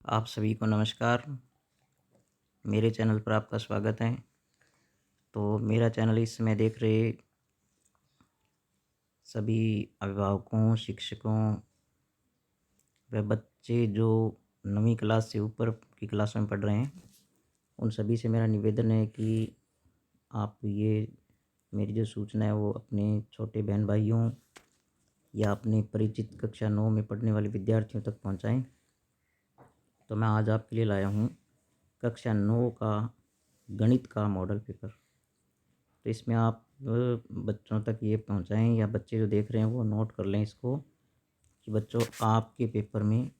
आप सभी को नमस्कार। मेरे चैनल पर आपका स्वागत है। तो मेरा चैनल इस समय देख रहे सभी अभिभावकों, शिक्षकों व बच्चे जो 9वीं क्लास से ऊपर की क्लासों में पढ़ रहे हैं, उन सभी से मेरा निवेदन है कि आप ये मेरी जो सूचना है वो अपने छोटे बहन भाइयों या अपने परिचित कक्षा 9 में पढ़ने वाले विद्यार्थियों तक पहुंचाएं। तो मैं आज आपके लिए लाया हूं कक्षा 9 का गणित का मॉडल पेपर। तो इसमें आप बच्चों तक ये पहुंचाएं या बच्चे जो देख रहे हैं वो नोट कर लें इसको कि बच्चों, आपके पेपर में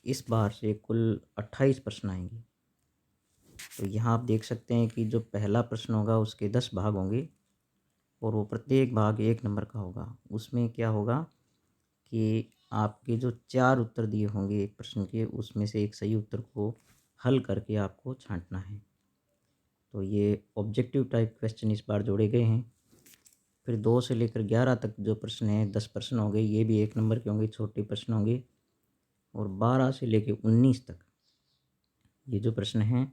इस बार से कुल 28 प्रश्न आएंगे। तो यहाँ आप देख सकते हैं कि जो पहला प्रश्न होगा उसके 10 भाग होंगे और वो प्रत्येक भाग 1 नंबर का होगा। उसमें क्या होगा कि आपके जो 4 उत्तर दिए होंगे एक प्रश्न के, उसमें से एक सही उत्तर को हल करके आपको छांटना है। तो ये ऑब्जेक्टिव टाइप क्वेश्चन इस बार जोड़े गए हैं। फिर 2 से लेकर 11 तक जो प्रश्न हैं, 10 प्रश्न होंगे, ये भी 1 नंबर के होंगे, छोटे प्रश्न होंगे। और 12 से लेकर 19 तक ये जो प्रश्न हैं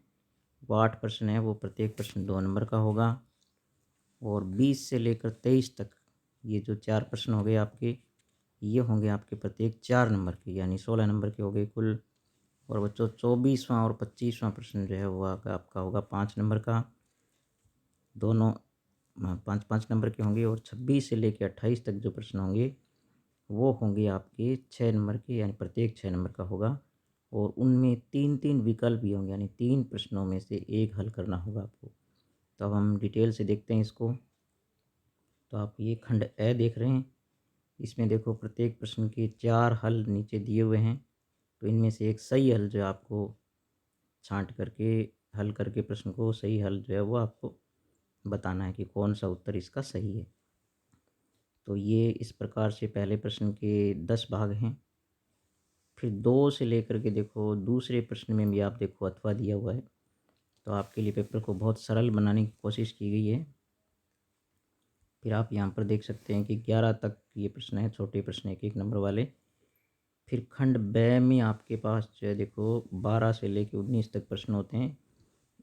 वो 8 प्रश्न हैं, वो प्रत्येक प्रश्न 2 नंबर का होगा। और 20 से लेकर 23 तक ये जो 4 प्रश्न हो गए आपके, ये होंगे आपके प्रत्येक 4 नंबर के, यानी 16 नंबर के हो गए कुल। और बच्चों 24वां और 25वां प्रश्न जो है वो आपका होगा 5 नंबर का, दोनों 5-5 नंबर के होंगे। और 26 से लेकर 28 तक जो प्रश्न होंगे वो होंगे आपके 6 नंबर के, यानी प्रत्येक 6 नंबर का होगा। और उनमें 3-3 विकल्प भी होंगे, यानी 3 प्रश्नों में से एक हल करना होगा आपको। तो अब हम डिटेल से देखते हैं इसको। तो आप ये खंड ए देख रहे हैं, इसमें देखो प्रत्येक प्रश्न के 4 हल नीचे दिए हुए हैं। तो इनमें से एक सही हल जो है आपको छांट करके हल करके प्रश्न को सही हल जो है वो आपको बताना है कि कौन सा उत्तर इसका सही है। तो ये इस प्रकार से पहले प्रश्न के 10 भाग हैं। फिर 2 से लेकर के देखो दूसरे प्रश्न में भी आप देखो अथवा दिया हुआ है। तो आपके लिए पेपर को बहुत सरल बनाने की कोशिश की गई है। फिर आप यहाँ पर देख सकते हैं कि 11 तक ये प्रश्न है, छोटे प्रश्न 1-1 नंबर वाले। फिर खंड ब में आपके पास जो है देखो 12 से लेकर 19 तक प्रश्न होते हैं।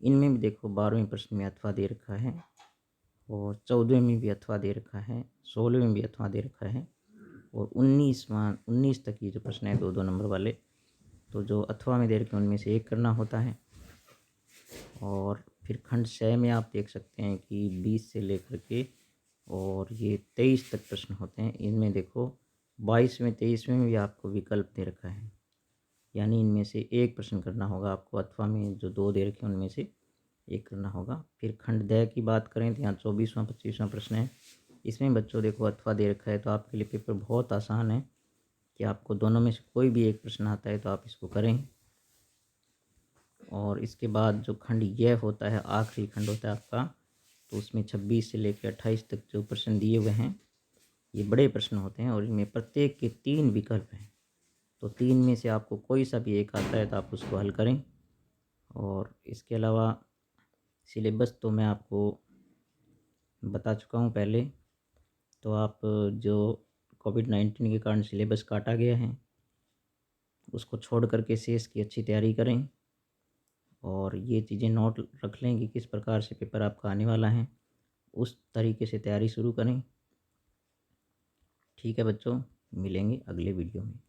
इनमें भी देखो 12वें प्रश्न में अथवा दे रखा है और 14वें में भी अथवा दे रखा है, 16वें में भी अथवा दे रखा है। और 19 तक ये जो प्रश्न है 2-2 नंबर वाले, तो जो अथवा में दे रखे हैं उनमें से एक करना होता है। और फिर खंड 6 में आप देख सकते हैं कि 20 से लेकर के और ये 23 तक प्रश्न होते हैं। इनमें देखो 22वें 23वें में भी आपको विकल्प दे रखा है, यानी इनमें से एक प्रश्न करना होगा आपको। अथवा में जो 2 दे रखे हैं उनमें से एक करना होगा। फिर खंड द की बात करें तो यहाँ 24वां 25वां प्रश्न है। इसमें बच्चों देखो अथवा दे रखा है, तो आपके लिए पेपर बहुत आसान है कि आपको दोनों में से कोई भी एक प्रश्न आता है तो आप इसको करें। और इसके बाद जो खंड यह होता है, आखिरी खंड होता है आपका, तो उसमें 26 से लेकर 28 तक जो प्रश्न दिए हुए हैं ये बड़े प्रश्न होते हैं और इनमें प्रत्येक के 3 विकल्प हैं। तो 3 में से आपको कोई सा भी एक आता है तो आप उसको हल करें। और इसके अलावा सिलेबस तो मैं आपको बता चुका हूँ पहले। तो आप जो कोविड-19 के कारण सिलेबस काटा गया है उसको छोड़ करके शेष की अच्छी तैयारी करें और ये चीज़ें नोट रख लें कि किस प्रकार से पेपर आपका आने वाला है, उस तरीके से तैयारी शुरू करें। ठीक है बच्चों, मिलेंगे अगले वीडियो में।